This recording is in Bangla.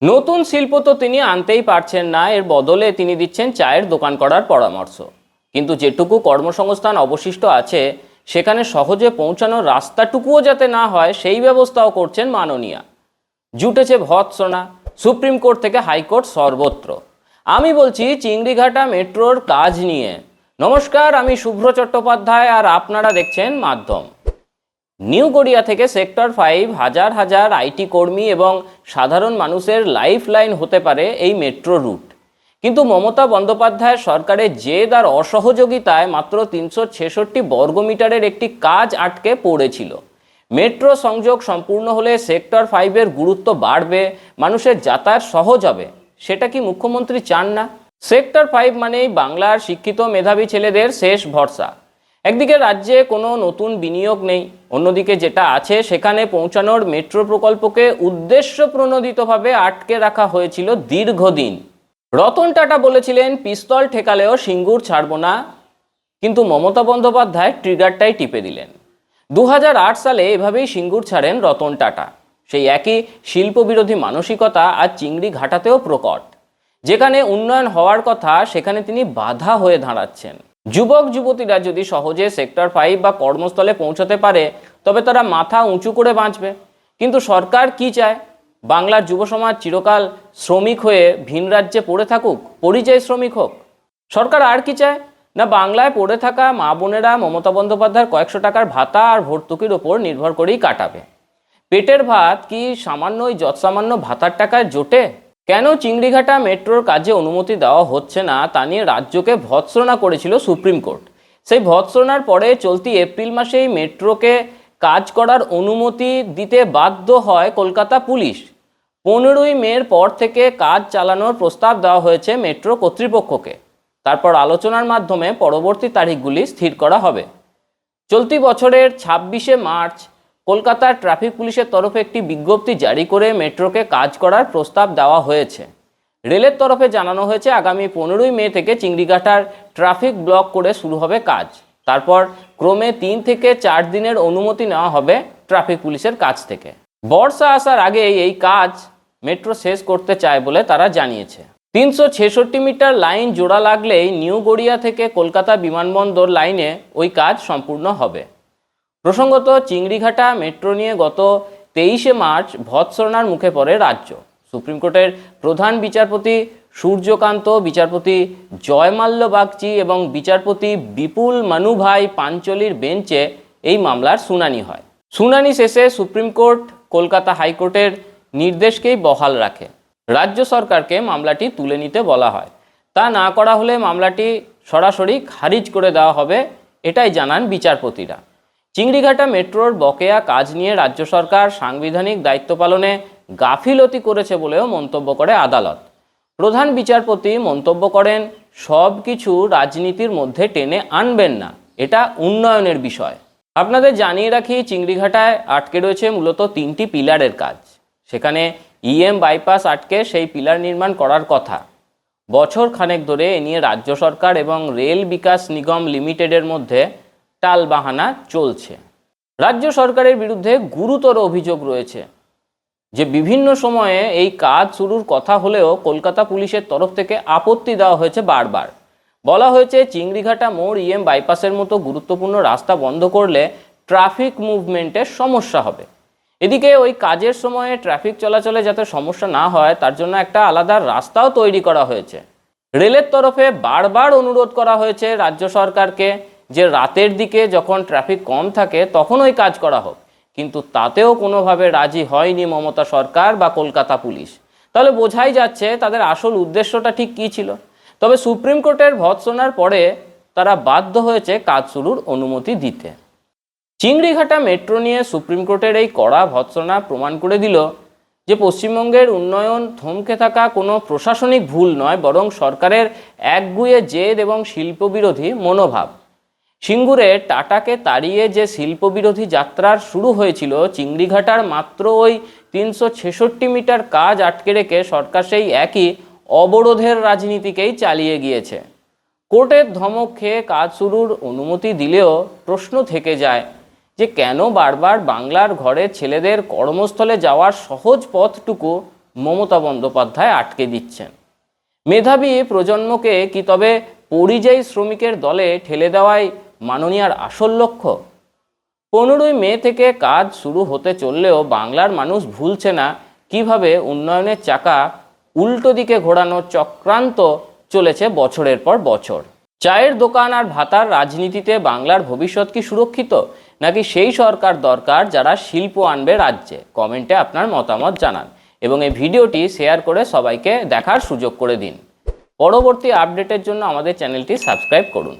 নতুন শিল্প তো তিনি আনতেই পারছেন না, এর বদলে তিনি দিচ্ছেন চায়ের দোকান করার পরামর্শ। কিন্তু যেটুকু কর্মসংস্থান অবশিষ্ট আছে সেখানে সহজে পৌঁছানোর রাস্তাটুকুও যাতে না হয় সেই ব্যবস্থাও করছেন মাননীয়া। জুটেছে ভৎসনা, সুপ্রিম কোর্ট থেকে হাইকোর্ট সর্বত্র। আমি বলছি চিংড়িঘাটা মেট্রোর কাজ নিয়ে। নমস্কার, আমি শুভ্র চট্টোপাধ্যায় আর আপনারা দেখছেন মাধ্যম। নিউ গড়িয়া থেকে সেক্টর 5 হাজার হাজার আইটি কর্মী এবং সাধারণ মানুষের লাইফ লাইন হতে পারে এই মেট্রো রুট। কিন্তু মমতা বন্দ্যোপাধ্যায়ের সরকারের জেদ আর অসহযোগিতায় মাত্র 366 বর্গমিটারের একটি কাজ আটকে পড়েছিল। মেট্রো সংযোগ সম্পূর্ণ হলে সেক্টর 5-এর গুরুত্ব বাড়বে, মানুষের যাতায়াত সহজ হবে। সেটা কি মুখ্যমন্ত্রী চান না? সেক্টর 5 মানেই বাংলার শিক্ষিত মেধাবী ছেলেদের শেষ ভরসা। একদিকে রাজ্যে কোনো নতুন বিনিয়োগ নেই, অন্যদিকে যেটা আছে সেখানে পৌঁছানোর মেট্রো প্রকল্পকে উদ্দেশ্য প্রণোদিতভাবে আটকে রাখা হয়েছিল দীর্ঘদিন। রতন টাটা বলেছিলেন পিস্তল ঠেকালেও সিঙ্গুর ছাড়ব না, কিন্তু মমতা বন্দ্যোপাধ্যায় ট্রিগারটাই টিপে দিলেন। 2008 সালে এভাবেই সিঙ্গুর ছাড়েন রতন টাটা। সেই একই শিল্পবিরোধী মানসিকতা আজ চিংড়ি ঘাটাতেও প্রকট। যেখানে উন্নয়ন হওয়ার কথা সেখানে তিনি বাধা হয়ে দাঁড়াচ্ছেন। যুবক যুবতীরা যদি সহজে সেক্টর 5 বা কর্মস্থলে পৌঁছাতে পারে তবে তারা মাথা উঁচু করে বাঁচবে। কিন্তু সরকার কি চায়? বাংলার যুব সমাজ চিরকাল শ্রমিক হয়ে ভিন রাজ্যে পড়ে থাকুক, পরিযায়ী শ্রমিক হোক। সরকার আর কি চায় না, বাংলায় পড়ে থাকা মা বোনেরা মমতা বন্দ্যোপাধ্যায়ের কয়েকশো টাকার ভাতা আর ভর্তুকির ওপর নির্ভর করেই কাটাবে। পেটের ভাত কি সামান্য যৎসামান্য ভাতার টাকায় জোটে? কেন চিংড়িঘাটা মেট্রোর কাজে অনুমতি দেওয়া হচ্ছে না তা নিয়ে রাজ্যকে ভৎসনা করেছিল সুপ্রিম কোর্ট। সেই ভৎসনার পরে চলতি এপ্রিল মাসেই মেট্রোকে কাজ করার অনুমতি দিতে বাধ্য হয় কলকাতা পুলিশ। 15ই মের পর থেকে কাজ চালানোর প্রস্তাব দেওয়া হয়েছে মেট্রো কর্তৃপক্ষকে। তারপর আলোচনার মাধ্যমে পরবর্তী তারিখগুলি স্থির করা হবে। চলতি বছরের 26শে মার্চ কলকাতার ট্রাফিক পুলিশের তরফে একটি বিজ্ঞপ্তি জারি করে মেট্রোকে কাজ করার প্রস্তাব দেওয়া হয়েছে। রেলের তরফে জানানো হয়েছে আগামী 15ই মে থেকে চিংড়িঘাটার ট্রাফিক ব্লক করে শুরু হবে কাজ। তারপর ক্রমে 3 থেকে 4 দিনের অনুমতি নেওয়া হবে ট্রাফিক পুলিশের কাছ থেকে। বর্ষা আসার আগে এই কাজ মেট্রো শেষ করতে চায় বলে তারা জানিয়েছে। 366 মিটার লাইন জোড়া লাগলেই নিউ গড়িয়া থেকে কলকাতা বিমানবন্দর লাইনে ওই কাজ সম্পূর্ণ হবে। প্রসঙ্গত, চিংড়িঘাটা মেট্রো নিয়ে গত 23শে মার্চ ভৎসনার মুখে পড়ে রাজ্য। সুপ্রিম কোর্টের প্রধান বিচারপতি সূর্যকান্ত, বিচারপতি জয়মাল্য বাগচি এবং বিচারপতি বিপুল মানুভাই পাঞ্চলির বেঞ্চে এই মামলার শুনানি হয়। শুনানি শেষে সুপ্রিম কোর্ট কলকাতা হাইকোর্টের নির্দেশকেই বহাল রাখে। রাজ্য সরকারকে মামলাটি তুলে নিতে বলা হয়। তা না করা হলে মামলাটি সরাসরি খারিজ করে দেওয়া হবে, এটাই জানান বিচারপতিরা। চিংড়িঘাটা মেট্রোর বকেয়া কাজ নিয়ে রাজ্য সরকার সাংবিধানিক দায়িত্ব পালনে গাফিলতি করেছে বলেও মন্তব্য করে আদালত। প্রধান বিচারপতি মন্তব্য করেন, সব কিছু রাজনীতির মধ্যে টেনে আনবেন না, এটা উন্নয়নের বিষয়। আপনাদের জানিয়ে রাখি, চিংড়িঘাটায় আটকে রয়েছে মূলত 3টি পিলারের কাজ। সেখানে ইএম বাইপাস আটকে সেই পিলার নির্মাণ করার কথা। বছর খানেক ধরে এ নিয়ে রাজ্য সরকার এবং রেল বিকাশ নিগম লিমিটেডের মধ্যে টালবাহানা চলছে। রাজ্য সরকারের বিরুদ্ধে গুরুতর অভিযোগ রয়েছে যে বিভিন্ন সময়ে এই কাজ শুরুর কথা হলেও কলকাতা পুলিশের তরফ থেকে আপত্তি দেওয়া হয়েছে বারবার। বলা হয়েছে চিংড়িঘাটা মোড় ইএম বাইপাসের মতো গুরুত্বপূর্ণ রাস্তা বন্ধ করলে ট্রাফিক মুভমেন্টের সমস্যা হবে। এদিকে ওই কাজের সময়ে ট্রাফিক চলাচলে যাতে সমস্যা না হয় তার জন্য একটা আলাদা রাস্তাও তৈরি করা হয়েছে। রেলের তরফে বারবার অনুরোধ করা হয়েছে রাজ্য সরকারকে যে রাতের দিকে যখন ট্রাফিক কম থাকে তখন ওই কাজ করা হোক, কিন্তু তাতেও কোনোভাবে রাজি হয়নি মমতা সরকার বা কলকাতা পুলিশ। তাহলে বোঝাই যাচ্ছে তাদের আসল উদ্দেশ্যটা ঠিক কী ছিল। তবে সুপ্রিম কোর্টের ভৎসনার পরে তারা বাধ্য হয়েছে কাজ শুরুর অনুমতি দিতে। চিংড়িঘাটা মেট্রো নিয়ে সুপ্রিম কোর্টের এই কড়া ভৎসনা প্রমাণ করে দিল যে পশ্চিমবঙ্গের উন্নয়ন থমকে থাকা কোনো প্রশাসনিক ভুল নয়, বরং সরকারের একগুঁয়ে জেদ এবং শিল্পবিরোধী মনোভাব। সিঙ্গুরে টাটাকে তাড়িয়ে যে শিল্পবিরোধী যাত্রার শুরু হয়েছিল, চিংড়িঘাটার মাত্র ওই 366 মিটার কাজ আটকে রেখে সরকার সেই একই অবরোধের রাজনীতিকেই চালিয়ে গিয়েছে। কোর্টের ধমক খেয়ে কাজ শুরুর অনুমতি দিলেও প্রশ্ন থেকে যায় যে কেন বারবার বাংলার ঘরে ছেলেদের কর্মস্থলে যাওয়ার সহজ পথটুকু মমতা বন্দ্যোপাধ্যায় আটকে দিচ্ছেন। মেধাবী প্রজন্মকে কি তবে পরিযায়ী শ্রমিকের দলে ঠেলে দেওয়াই মাননীয়ার আসল লক্ষ্য? 15ই মে থেকে কাজ শুরু হতে চললেও বাংলার মানুষ ভুলছে না কিভাবে উন্নয়নের চাকা উল্টো দিকে ঘোরানোর চক্রান্ত চলেছে বছরের পর বছর। চায়ের দোকান আর ভাতার রাজনীতিতে বাংলার ভবিষ্যৎ কি সুরক্ষিত, নাকি সেই সরকার দরকার যারা শিল্প আনবে রাজ্যে? কমেন্টে আপনার মতামত জানান এবং এই ভিডিওটি শেয়ার করে সবাইকে দেখার সুযোগ করে দিন। পরবর্তী আপডেটের জন্য আমাদের চ্যানেলটি সাবস্ক্রাইব করুন।